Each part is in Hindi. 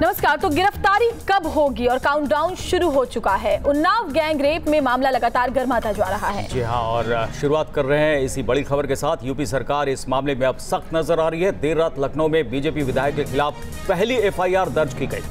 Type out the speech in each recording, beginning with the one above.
नमस्कार। तो गिरफ्तारी कब होगी और काउंटडाउन शुरू हो चुका है। उन्नाव गैंग रेप में मामला लगातार गर्माता जा रहा है। जी हां, और शुरुआत कर रहे हैं इसी बड़ी खबर के साथ। यूपी सरकार इस मामले में अब सख्त नजर आ रही है। देर रात लखनऊ में बीजेपी विधायक के खिलाफ पहली एफआईआर दर्ज की गई।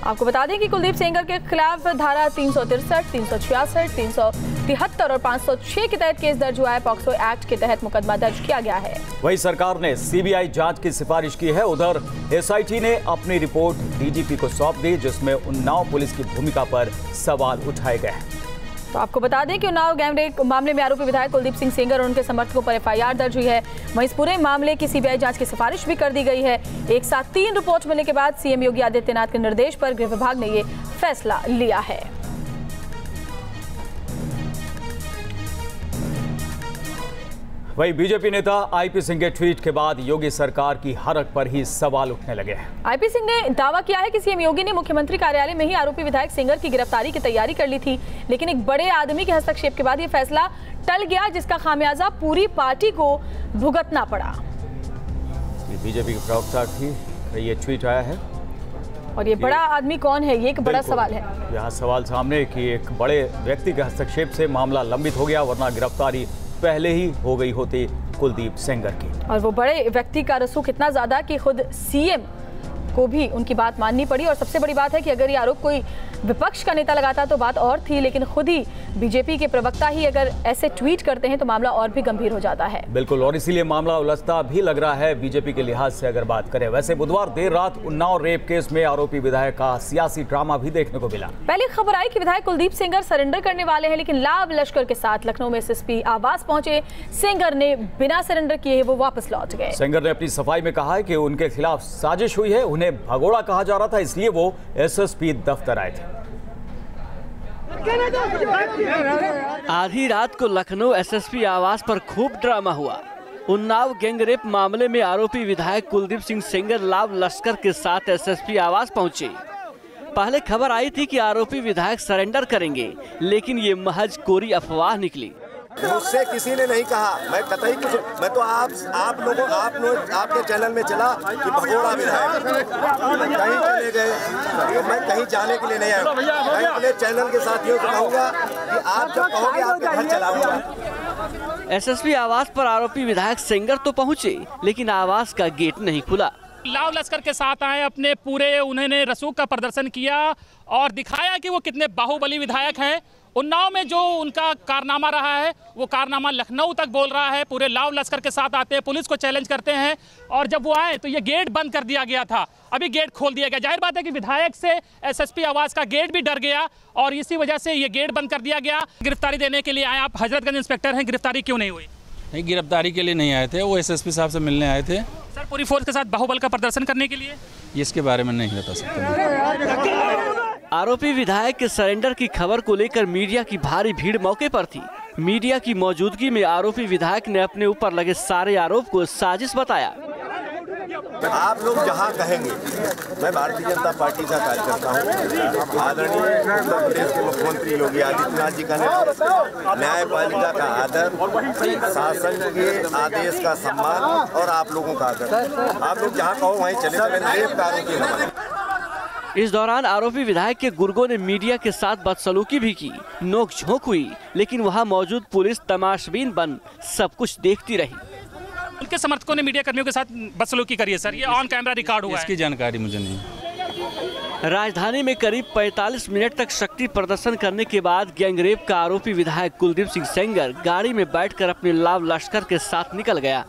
आपको बता दें कि कुलदीप सेंगर के खिलाफ धारा 363, 366, 373 और 506 के तहत केस दर्ज हुआ है। पॉक्सो एक्ट के तहत मुकदमा दर्ज किया गया है। वही सरकार ने सीबीआई जांच की सिफारिश की है। उधर एसआईटी ने अपनी रिपोर्ट डीजीपी को सौंप दी, जिसमें उन्नाव पुलिस की भूमिका पर सवाल उठाए गए हैं। तो आपको बता दें कि उन्नाव गैंग रेप मामले में आरोपी विधायक कुलदीप सिंह सेंगर और उनके समर्थकों पर एफआईआर दर्ज हुई है। वहीं इस पूरे मामले की सीबीआई जांच की सिफारिश भी कर दी गई है। एक साथ 3 रिपोर्ट मिलने के बाद सीएम योगी आदित्यनाथ के निर्देश पर गृह विभाग ने ये फैसला लिया है। वही बीजेपी नेता आईपी सिंह के ट्वीट के बाद योगी सरकार की हरकत पर ही सवाल उठने लगे हैं। आईपी सिंह ने दावा किया है कि सीएम योगी ने मुख्यमंत्री कार्यालय में ही आरोपी विधायक सेंगर की गिरफ्तारी की तैयारी कर ली थी, लेकिन एक बड़े आदमी के हस्तक्षेप के बाद ये फैसला टल गया, जिसका खामियाजा पूरी पार्टी को भुगतना पड़ा। बीजेपी के प्रवक्ता की ये ट्वीट आया है। और ये बड़ा आदमी कौन है, ये एक बड़ा सवाल है। यहाँ सवाल सामने कि एक बड़े व्यक्ति के हस्तक्षेप से मामला लंबित हो गया, वरना गिरफ्तारी पहले ही हो गई होती कुलदीप सेंगर की। और वो बड़े व्यक्ति का रसूख इतना ज्यादा कि खुद सीएम को भी उनकी बात माननी पड़ी। और सबसे बड़ी बात है कि अगर ये आरोप कोई विपक्ष का नेता लगाता तो बात और थी, लेकिन खुद ही बीजेपी के प्रवक्ता ही अगर ऐसे ट्वीट करते हैं तो मामला और भी गंभीर हो जाता है। बिल्कुल, और इसीलिए मामला उलझता भी लग रहा है बीजेपी के लिहाज से अगर बात करें। वैसे बुधवार देर रात उन्नाव रेप केस में आरोपी विधायक का सियासी ड्रामा भी देखने को मिला। पहले खबर आई कि विधायक कुलदीप सेंगर सरेंडर करने वाले हैं, लेकिन लाव लश्कर के साथ लखनऊ में एसएसपी आवास पहुंचे। सेंगर ने बिना सरेंडर किए वो वापस लौट गए। सेंगर ने अपनी सफाई में कहा है कि उनके खिलाफ साजिश हुई है, उन्हें भगोड़ा कहा जा रहा था, इसलिए वो एसएसपी दफ्तर आए थे। आधी रात को लखनऊ एसएसपी आवास पर खूब ड्रामा हुआ। उन्नाव गैंग रेप मामले में आरोपी विधायक कुलदीप सिंह सेंगर लाव लश्कर के साथ एसएसपी आवास पहुंचे। पहले खबर आई थी कि आरोपी विधायक सरेंडर करेंगे, लेकिन ये महज कोरी अफवाह निकली। मुझसे किसी ने नहीं कहा, मैं कतई कुछ, मैं तो आप लोगों आपके चैनल में चला कि भगोड़ा विधायक कहीं चले गए। मैं कहीं जाने के लिए नहीं आया। मैं अपने चैनल के साथियों से कहूँगा कि आप जब कहोगे आपके घर चलाऊंगा। एसएसपी आवास पर आरोपी विधायक सेंगर तो पहुंचे, लेकिन आवास का गेट नहीं खुला। लाव लश्कर के साथ आए, अपने पूरे उन्होंने रसूख का प्रदर्शन किया और दिखाया कि वो कितने बाहुबली विधायक हैं। उन्नाव में जो उनका कारनामा रहा है वो कारनामा लखनऊ तक बोल रहा है। पूरे लाव लश्कर के साथ आते हैं, पुलिस को चैलेंज करते हैं, और जब वो आए तो ये गेट बंद कर दिया गया था। अभी गेट खोल दिया गया। जाहिर बात है कि विधायक से एसएसपी आवास का गेट भी डर गया और इसी वजह से ये गेट बंद कर दिया गया। गिरफ्तारी देने के लिए आए आप, हजरतगंज इंस्पेक्टर हैं, गिरफ्तारी क्यों नहीं हुई? नहीं, गिरफ्तारी के लिए नहीं आए थे, वो एसएसपी साहब से मिलने आए थे। सर, पूरी फोर्स के साथ बाहुबल का प्रदर्शन करने के लिए? इसके बारे में नहीं बता सकता। आरोपी विधायक के सरेंडर की खबर को लेकर मीडिया की भारी भीड़ मौके पर थी। मीडिया की मौजूदगी में आरोपी विधायक ने अपने ऊपर लगे सारे आरोप को साजिश बताया। आप लोग जहाँ कहेंगे, मैं भारतीय जनता पार्टी का कार्यकर्ता हूँ। आदरणीय उत्तर प्रदेश के मुख्यमंत्री योगी आदित्यनाथ जी का नेतृत्व, न्यायपालिका का आदर, शासन के आदेश का सम्मान और आप लोगों का आदर। आप लोग जहाँ कहो वहीं चले जाएं। इस दौरान आरोपी विधायक के गुर्गों ने मीडिया के साथ बदसलूकी भी की, नोक-झोंक हुई, लेकिन वहां मौजूद पुलिस तमाशबीन बन सब कुछ देखती रही। उनके समर्थकों ने मीडिया कर्मियों के साथ बदसलूकी करी है सर, ये ऑन कैमरा रिकॉर्ड हुआ है। इसकी जानकारी मुझे नहीं। राजधानी में करीब 45 मिनट तक शक्ति प्रदर्शन करने के बाद गैंगरेप का आरोपी विधायक कुलदीप सिंह सेंगर गाड़ी में बैठकर अपने लाव लश्कर के साथ निकल गया।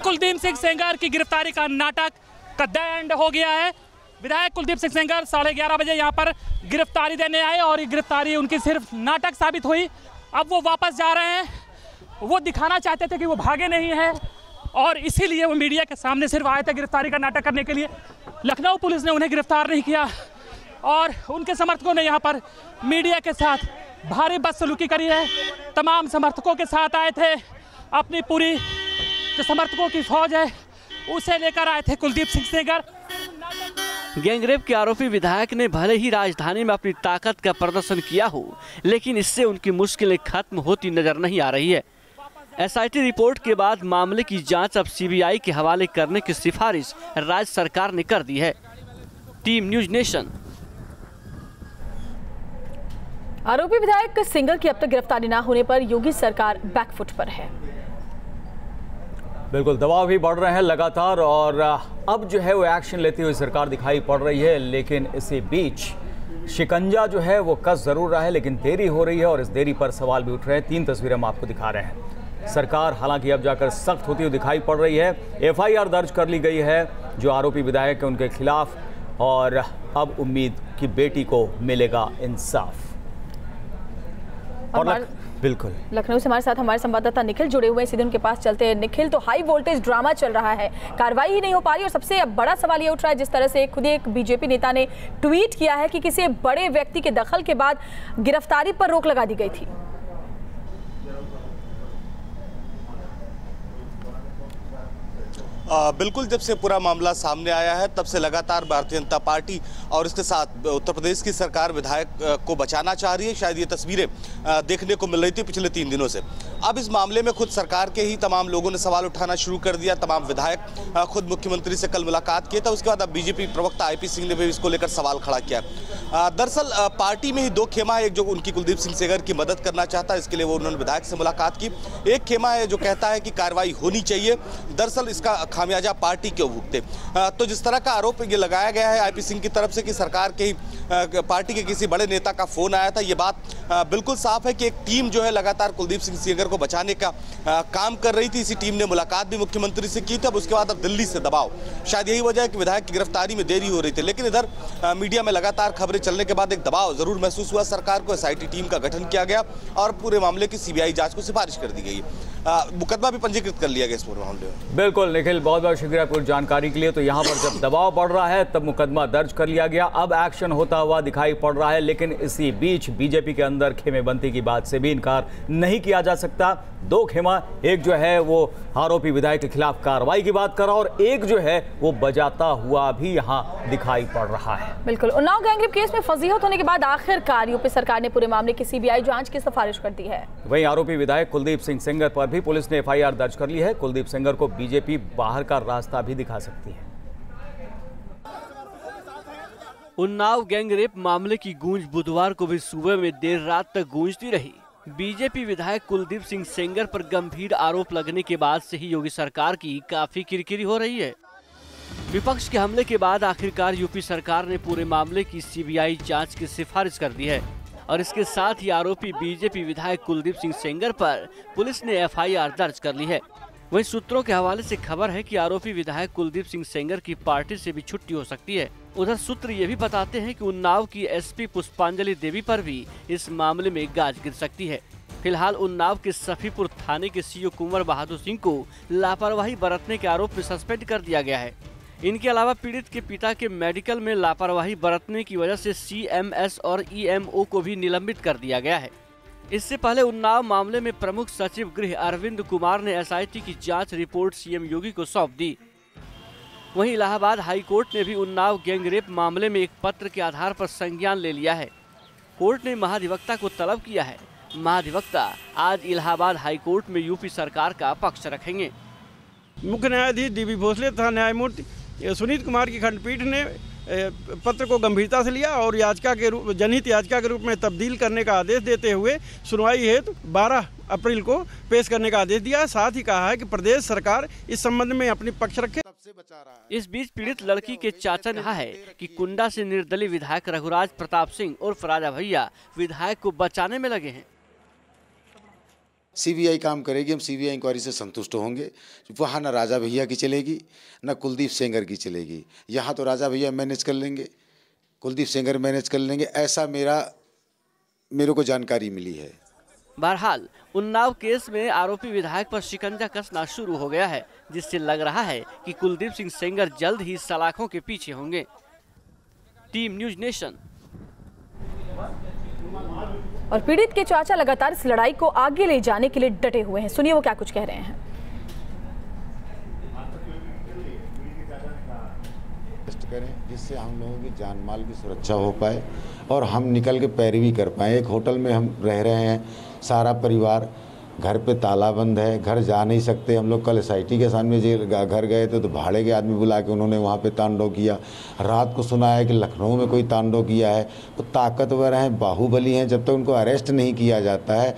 कुलदीप सिंह सेंगर की गिरफ्तारी का नाटक का द एंड हो गया है। विधायक कुलदीप सिंह सेंगर 11:30 बजे यहाँ पर गिरफ्तारी देने आए और ये गिरफ्तारी उनकी सिर्फ नाटक साबित हुई। अब वो वापस जा रहे हैं। वो दिखाना चाहते थे कि वो भागे नहीं हैं और इसीलिए वो मीडिया के सामने सिर्फ आए थे गिरफ्तारी का नाटक करने के लिए। लखनऊ पुलिस ने उन्हें गिरफ्तार नहीं किया और उनके समर्थकों ने यहाँ पर मीडिया के साथ भारी बदसलूकी करी है। तमाम समर्थकों के साथ आए थे, अपनी पूरी जो समर्थकों की फौज है उसे लेकर आए थे कुलदीप सिंह सेंगर। गैंगरेप के आरोपी विधायक ने भले ही राजधानी में अपनी ताकत का प्रदर्शन किया हो, लेकिन इससे उनकी मुश्किलें खत्म होती नजर नहीं आ रही है। एसआईटी रिपोर्ट के बाद मामले की जांच अब सीबीआई के हवाले करने की सिफारिश राज्य सरकार ने कर दी है। Team news nation. आरोपी विधायक सेंगर की अब तक गिरफ्तारी न होने पर योगी सरकार बैकफुट पर है। बिल्कुल, दबाव भी बढ़ रहे हैं लगातार और अब जो है वो एक्शन लेती हुई सरकार दिखाई पड़ रही है, लेकिन इसी बीच शिकंजा जो है वो कस जरूर रहा है, लेकिन देरी हो रही है और इस देरी पर सवाल भी उठ रहे हैं। 3 तस्वीरें हम आपको दिखा रहे हैं। सरकार हालांकि अब जाकर सख्त होती हुई दिखाई पड़ रही है। FIR दर्ज कर ली गई है जो आरोपी विधायक है उनके खिलाफ, और अब उम्मीद कि बेटी को मिलेगा इंसाफ। और बिल्कुल लखनऊ से हमारे साथ हमारे संवाददाता निखिल जुड़े हुए हैं, सीधे उनके पास चलते हैं। निखिल, तो हाई वोल्टेज ड्रामा चल रहा है, कार्रवाई ही नहीं हो पा रही और सबसे बड़ा सवाल ये उठ रहा है, जिस तरह से खुद एक बीजेपी नेता ने ट्वीट किया है कि किसी बड़े व्यक्ति के दखल के बाद गिरफ्तारी पर रोक लगा दी गई थी। बिल्कुल, जब से पूरा मामला सामने आया है तब से लगातार भारतीय जनता पार्टी और इसके साथ उत्तर प्रदेश की सरकार विधायक को बचाना चाह रही है। शायद ये तस्वीरें देखने को मिल रही थी पिछले 3 दिनों से। अब इस मामले में खुद सरकार के ही तमाम लोगों ने सवाल उठाना शुरू कर दिया। तमाम विधायक खुद मुख्यमंत्री से कल मुलाकात किए था, उसके बाद अब बीजेपी प्रवक्ता IP सिंह ने भी इसको लेकर सवाल खड़ा किया। दरअसल पार्टी में ही 2 खेमा है, एक जो उनकी कुलदीप सिंह सेंगर की मदद करना चाहता है, इसके लिए वो उन्होंने विधायक से मुलाकात की। एक खेमा है जो कहता है कि कार्रवाई होनी चाहिए, दरअसल इसका खामियाजा पार्टी क्यों भुगते। तो जिस तरह का आरोप ये लगाया गया है IP सिंह की तरफ से कि सरकार के ही पार्टी के किसी बड़े नेता का फोन आया था, ये बात बिल्कुल साफ है कि एक टीम जो है लगातार कुलदीप सिंह सेंगर को बचाने का काम कर रही थी। इसी टीम ने मुलाकात भी मुख्यमंत्री से की थी। अब उसके बाद अब दिल्ली से दबाव, शायद यही वजह है कि विधायक की गिरफ्तारी में देरी हो रही थी। लेकिन इधर मीडिया में लगातार खबरें चलने के बाद एक दबाव जरूर महसूस हुआ। सरकार को SIT टीम का गठन किया गया और पूरे मामले की CBI जांच को सिफारिश कर दी गई। मुकदमा भी पंजीकृत कर लिया गया इस पूरे मामले में। बिल्कुल निखिल, बहुत बहुत शुक्रिया पूरी जानकारी के लिए। तो यहाँ पर जब दबाव बढ़ रहा है तब मुकदमा दर्ज कर लिया गया, अब एक्शन होता हुआ दिखाई पड़ रहा है। लेकिन इसी बीच बीजेपी के अंदर खेमेबंदी की बात से भी इनकार नहीं किया जा सकता। 2 खेमा, एक जो है वो आरोपी विधायक के खिलाफ कार्रवाई की बात कर रहा और एक जो है वो बजाता हुआ भी यहाँ दिखाई पड़ रहा है। बिल्कुल, उन्नाव गैंगरेप केस में फजीहत होने के बाद आखिरकार यूपी सरकार ने पूरे मामले की CBI जांच की सिफारिश कर दी है। वहीं आरोपी विधायक कुलदीप सिंह सेंगर पर भी पुलिस ने FIR दर्ज कर ली है। कुलदीप सेंगर को बीजेपी बाहर का रास्ता भी दिखा सकती है। उन्नाव गैंगरेप मामले की गूंज बुधवार को भी सुबह में देर रात तक गूंजती रही। बीजेपी विधायक कुलदीप सिंह सेंगर पर गंभीर आरोप लगने के बाद से ही योगी सरकार की काफी किरकिरी हो रही है। विपक्ष के हमले के बाद आखिरकार यूपी सरकार ने पूरे मामले की CBI जांच की सिफारिश कर दी है और इसके साथ ही आरोपी बीजेपी विधायक कुलदीप सिंह सेंगर पर पुलिस ने FIR दर्ज कर ली है। वहीं सूत्रों के हवाले से खबर है कि आरोपी विधायक कुलदीप सिंह सेंगर की पार्टी से भी छुट्टी हो सकती है। उधर सूत्र ये भी बताते हैं कि उन्नाव की SP पुष्पांजलि देवी पर भी इस मामले में गाज गिर सकती है। फिलहाल उन्नाव के सफीपुर थाने के CO कुंवर बहादुर सिंह को लापरवाही बरतने के आरोप में सस्पेंड कर दिया गया है। इनके अलावा पीड़ित के पिता के मेडिकल में लापरवाही बरतने की वजह से CMS और EMO को भी निलंबित कर दिया गया है। इससे पहले उन्नाव मामले में प्रमुख सचिव गृह अरविंद कुमार ने SIT की जांच रिपोर्ट CM योगी को सौंप दी। वहीं इलाहाबाद हाई कोर्ट ने भी उन्नाव गैंगरेप मामले में एक पत्र के आधार पर संज्ञान ले लिया है। कोर्ट ने महाधिवक्ता को तलब किया है। महाधिवक्ता आज इलाहाबाद हाई कोर्ट में यूपी सरकार का पक्ष रखेंगे। मुख्य न्यायाधीश DB भोसले तथा न्यायमूर्ति सुनीत कुमार की खंडपीठ ने पत्र को गंभीरता से लिया और जनहित याचिका के रूप में तब्दील करने का आदेश देते हुए सुनवाई हेतु 12 अप्रैल को पेश करने का आदेश दिया है। साथ ही कहा है कि प्रदेश सरकार इस संबंध में अपनी पक्ष रखे। इस बीच पीड़ित लड़की के चाचा ने कहा है कि कुंडा से निर्दलीय विधायक रघुराज प्रताप सिंह उर्फ राजा भैया विधायक को बचाने में लगे हैं। CBI काम करेगी, हम CBI इंक्वायरी से संतुष्ट होंगे। वहाँ न राजा भैया की चलेगी न कुलदीप सेंगर की चलेगी। यहाँ तो राजा भैया मैनेज कर लेंगे, कुलदीप सेंगर मैनेज कर लेंगे, ऐसा मेरे को जानकारी मिली है। बहरहाल उन्नाव केस में आरोपी विधायक पर शिकंजा कसना शुरू हो गया है, जिससे लग रहा है कि कुलदीप सिंह सेंगर जल्द ही सलाखों के पीछे होंगे। Team news nation. और पीड़ित के चाचा लगातार इस लड़ाई को आगे ले जाने के लिए डटे हुए हैं। सुनिए वो क्या कुछ कह रहे हैं। करें जिससे हम लोगों की जान माल की सुरक्षा हो पाए और हम निकल के पैरवी कर पाए। एक होटल में हम रह रहे हैं सारा परिवार घर पे ताला बंद है, घर जा नहीं सकते। हम लोग कल SIT के सामने घर गए थे तो भाड़े के आदमी बुला के उन्होंने वहाँ पे तांडव किया। रात को सुना है कि लखनऊ में कोई तांडव किया है। वो ताकतवर हैं, बाहुबली हैं, जब तक उनको अरेस्ट नहीं किया जाता है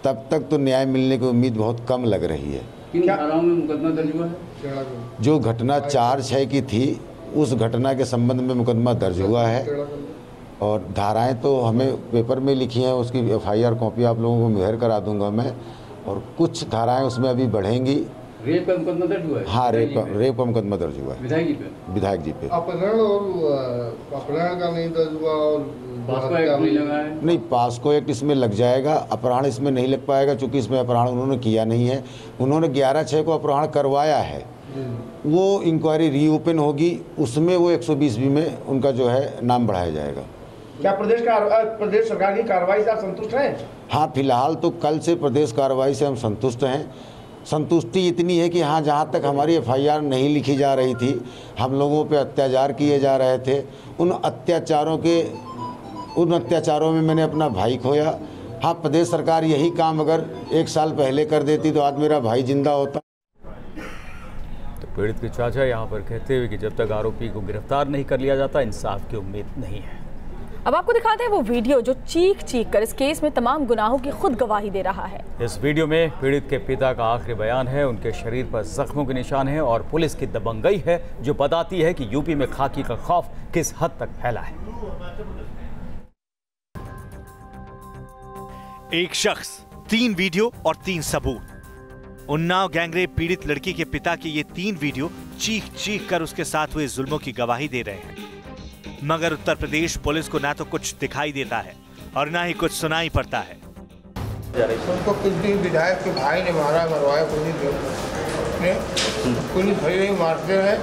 तब तक तो न्याय मिलने की उम्मीद बहुत कम लग रही है। किन धाराओं में मुकदमा दर्ज हुआ है? जो घटना 4/6 की थी उस घटना के संबंध में मुकदमा दर्ज हुआ है और धाराएं तो हमें पेपर में लिखी हैं, उसकी FIR कॉपी आप लोगों को मुहैया करा दूंगा मैं। और कुछ धाराएं उसमें अभी बढ़ेंगी। रेप का मुकदमा दर्ज हुआ है? हाँ, रेप का मुकदमा दर्ज हुआ है विधायक जी पे। अपहरण और अपहरण का नहीं दर्ज हुआ और पास्को एक्ट नहीं लगा है? नहीं, पास्को एक्ट इसमें लग जाएगा, अपहरण इसमें नहीं लग पाएगा क्योंकि इसमें अपहरण उन्होंने किया नहीं है। उन्होंने 11/6 को अपहरण करवाया है, वो इंक्वायरी रीओपन होगी, उसमें वो 120B में उनका जो है नाम बढ़ाया जाएगा। क्या प्रदेश सरकार की कार्रवाई से आप संतुष्ट हैं? हाँ, फिलहाल तो कल से प्रदेश कार्रवाई से हम संतुष्ट हैं। संतुष्टि इतनी है कि हाँ, जहाँ तक हमारी FIR नहीं लिखी जा रही थी, हम लोगों पे अत्याचार किए जा रहे थे, उन अत्याचारों में मैंने अपना भाई खोया। हाँ, प्रदेश सरकार यही काम अगर 1 साल पहले कर देती तो आज मेरा भाई जिंदा होता। तो पीड़ित के चाचा यहाँ पर कहते हुए कि जब तक आरोपी को गिरफ्तार नहीं कर लिया जाता इंसाफ की उम्मीद नहीं है। अब आपको दिखाते हैं वो वीडियो जो चीख कर इस केस में तमाम गुनाहों की खुद गवाही दे रहा है। इस वीडियो में पीड़ित के पिता का आखिरी बयान है। उनके शरीर पर जख्मों के निशान हैं और पुलिस की दबंगई है जो बताती है कि यूपी में खाकी का खौफ किस हद तक फैला है। एक शख्स, 3 वीडियो और 3 सबूत। उन्नाव गैंगरेप पीड़ित लड़की के पिता के ये 3 वीडियो चीख कर उसके साथ हुए जुल्मों की गवाही दे रहे हैं। मगर उत्तर प्रदेश पुलिस को ना तो कुछ दिखाई देता है और ना ही कुछ सुनाई पड़ता है। उनको कुछ दिन विधायक के भाई ने मरवाया, पुलिस भले ही मारते हैं,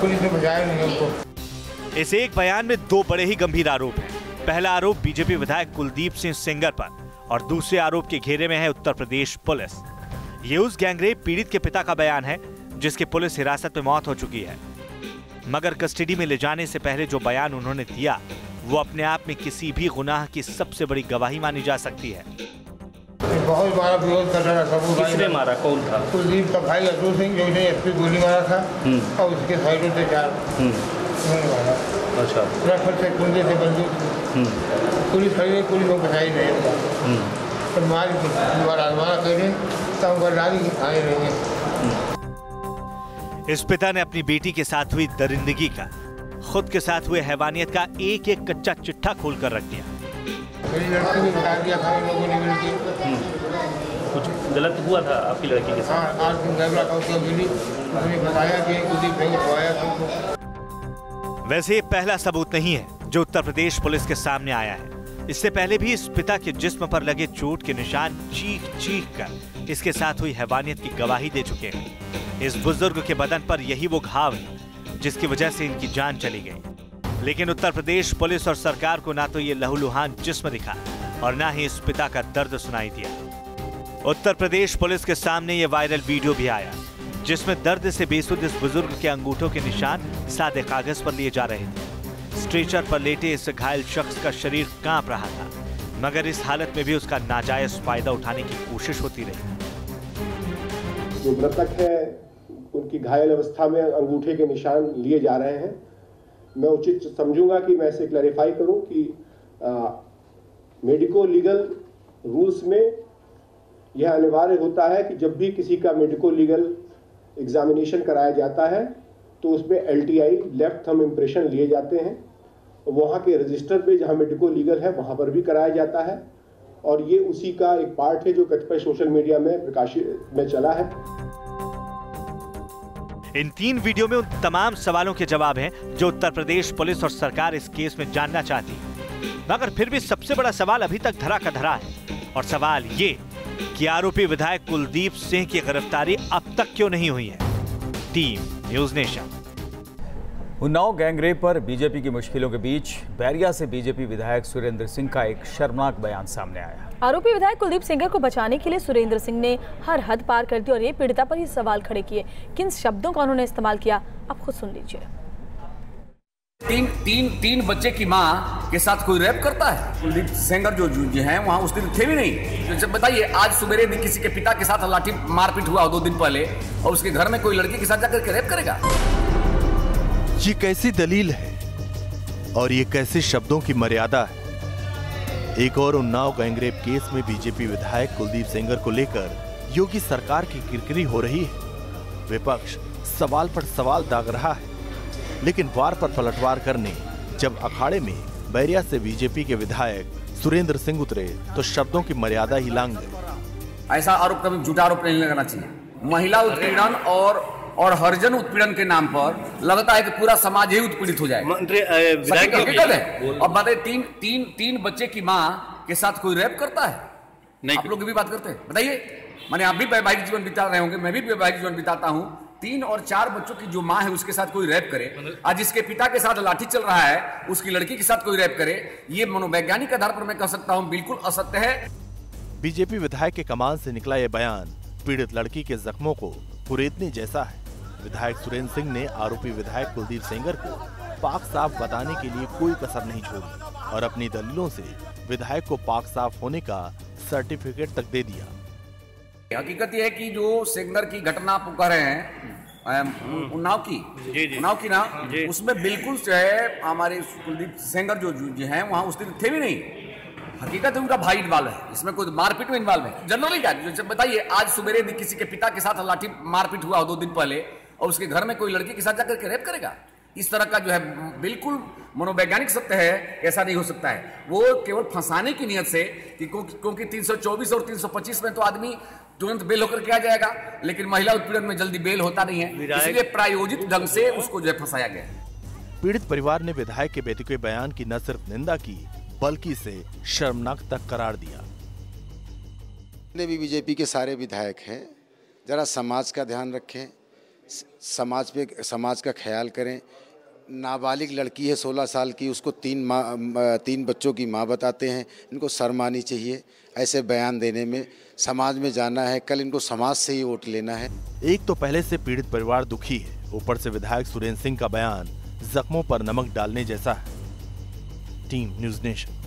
पुलिस ने बचाया नहीं उनको। इस एक बयान में 2 बड़े ही गंभीर आरोप हैं। पहला आरोप बीजेपी विधायक कुलदीप सिंह सेंगर पर और दूसरे आरोप के घेरे में है उत्तर प्रदेश पुलिस। ये उस गैंगरेप पीड़ित के पिता का बयान है जिसकी पुलिस हिरासत में मौत हो चुकी है, मगर कस्टडी में ले जाने से पहले जो बयान उन्होंने दिया वो अपने आप में किसी भी गुनाह की सबसे बड़ी गवाही मानी जा सकती है। बहुत बड़ा विरोध कर रहा था। किसने मारा? कौन था? कुलदीप का भाई अतुल सिंह जो SP गोली मारा था और उसके साइडों से 4 मारा। अच्छा, रफल से कुंजे से बंदूक। पुलिस खड़ी, पुलिस को बचाई नहीं। तो मारा करें तब गाड़ी आए नहीं। इस पिता ने अपनी बेटी के साथ हुई दरिंदगी का, खुद के साथ हुए हैवानियत का एक कच्चा चिट्ठा खोल कर रख दिया। मेरी लड़की भी बता दिया था लोगों ने मिलकर। कुछ गलत हुआ था आपकी लड़की के साथ? हाँ, 8 दिन कैमरा था उसको मिली, उसने बताया कि कुलदीप सिंह उठवाया था। वैसे ये पहला सबूत नहीं है जो उत्तर प्रदेश पुलिस के सामने आया है। इससे पहले भी इस पिता के जिस्म पर लगे चोट के निशान चीख कर इसके साथ हुई हैवानियत की गवाही दे चुके हैं। इस बुजुर्ग के बदन पर यही वो घाव है जिसकी वजह से इनकी जान चली गई। लेकिन उत्तर प्रदेश पुलिस और सरकार को ना तो ये लहूलुहान जिस्म दिखा और ना ही इस पिता का दर्द सुनाई दिया। उत्तर प्रदेश पुलिस के सामने ये वायरल वीडियो भी आया जिसमें दर्द से बेसुध इस बुजुर्ग के अंगूठों के निशान सादे कागज पर लिए जा रहे थे। स्ट्रेचर पर लेटे इस घायल शख्स का शरीर कांप रहा था, मगर इस हालत में भी उसका नाजायज फायदा उठाने की कोशिश होती रही। जो मृतक है उनकी घायल अवस्था में अंगूठे के निशान लिए जा रहे हैं। मैं उचित समझूंगा कि मैं इसे क्लैरिफाई करूं कि मेडिको लीगल रूल्स में यह अनिवार्य होता है कि जब भी किसी का मेडिको लीगल एग्जामिनेशन कराया जाता है तो उसमें LTI लेफ्ट थंब इम्प्रेशन लिए जाते हैं। वहाँ के रजिस्टर पे जहाँ मेडिको लीगल है वहाँ पर भी कराया जाता है और ये उसी का एक पार्ट है जो कतिपय सोशल मीडिया में प्रकाशित में चला है। इन 3 वीडियो में उन तमाम सवालों के जवाब हैं जो उत्तर प्रदेश पुलिस और सरकार इस केस में जानना चाहती है, मगर फिर भी सबसे बड़ा सवाल अभी तक धरा का धरा है और सवाल ये कि आरोपी विधायक कुलदीप सिंह की गिरफ्तारी अब तक क्यों नहीं हुई है। Team news nation. Unnao gangrape पर बीजेपी की मुश्किलों के बीच बैरिया से बीजेपी विधायक सुरेंद्र सिंह का एक शर्मनाक बयान सामने आया। आरोपी विधायक कुलदीप सेंगर को बचाने के लिए सुरेंद्र सिंह ने हर हद पार कर दी और ये पीड़िता पर ही सवाल खड़े किए। किन शब्दों का उन्होंने इस्तेमाल किया आप खुद सुन लीजिए। तीन बच्चे की माँ के साथ कोई रैप करता है? कुलदीप सेंगर जो हैं वहाँ उस दिन थे भी नहीं। तो बताइए, आज सवेरे दिन किसी के पिता के साथ लाठी मारपीट हुआ 2 दिन पहले और उसके घर में कोई लड़की के साथ जाकर के रैप करेगा? ये कैसी दलील है और ये कैसे शब्दों की मर्यादा है? एक और उन्नाव गैंगरेप केस में बीजेपी विधायक कुलदीप सेंगर को लेकर योगी सरकार की किरकिरी हो रही है। विपक्ष सवाल पर सवाल दाग रहा है, लेकिन वार पर पलटवार करने जब अखाड़े में बैरिया से बीजेपी के विधायक सुरेंद्र सिंह उतरे तो शब्दों की मर्यादा ही लांग गई। ऐसा आरोप कभी झूठा आरोप नहीं लगाना चाहिए। महिला उत्पीड़न और हरिजन उत्पीड़न के नाम पर लगता है कि पूरा समाज ही उत्पीड़ित हो जाए। हकीकत है। और बात है, तीन बच्चे की माँ के साथ कोई रैप करता है? नहीं। आप लोग भी बात करते हैं? बताइए। मैंने आप भी वैवाहिक जीवन बिता रहे होंगे, मैं भी वैवाहिक जीवन बिताता हूँ। 3 और 4 बच्चों की जो माँ है उसके साथ कोई रैप करे, आज जिसके पिता के साथ लाठी चल रहा है उसकी लड़की के साथ कोई रैप करे, ये मनोवैज्ञानिक आधार पर मैं कह सकता हूँ बिल्कुल असत्य है। बीजेपी विधायक के कमान से निकला यह बयान पीड़ित लड़की के जख्मों को कुरेदने जैसा है। विधायक सुरेंद्र सिंह ने आरोपी विधायक कुलदीप सेंगर को पाक साफ बताने के लिए कोई कसर नहीं छोड़ी और अपनी दलीलों से विधायक को पाक साफ होने का सर्टिफिकेट तक दे दिया। हकीकत यह है कि जो सेंगर की घटना आप कह रहे हैं उन्नाव की ना, उसमें बिल्कुल जो है हमारे कुलदीप सेंगर जो हैं वहाँ उस दिन थे भी नहीं। हकीकत है उनका भाई इन्वॉल्व है, इसमें कोई मारपीट में इन्वॉल्व है। जनरली क्या बताइए, आज सवेरे किसी के पिता के साथ लाठी मारपीट हुआ 2 दिन पहले और उसके घर में कोई लड़की के साथ जाकर के रैप करेगा? इस तरह का जो है बिल्कुल मनोवैज्ञानिक सत्य है, ऐसा नहीं हो सकता है। वो केवल फंसाने की नियत से कि क्योंकि 324 और 325 में तो आदमी तुरंत बेल होकर के आ जाएगा, लेकिन महिला उत्पीड़न में जल्दी बेल होता नहीं है, इसलिए प्रायोजित ढंग से उसको जो है फंसाया गया। पीड़ित परिवार ने विधायक के बेटे के बयान की न सिर्फ निंदा की बल्कि इसे शर्मनाक तक करार दिया। ने भी बीजेपी के सारे विधायक हैं, जरा समाज का ध्यान रखें, समाज का ख्याल करें। नाबालिग लड़की है 16 साल की, उसको 3 बच्चों की माँ बताते हैं। इनको शर्म आनी चाहिए ऐसे बयान देने में। समाज में जाना है, कल इनको समाज से ही वोट लेना है। एक तो पहले से पीड़ित परिवार दुखी है, ऊपर से विधायक सुरेंद्र सिंह का बयान जख्मों पर नमक डालने जैसा है। Team news nation.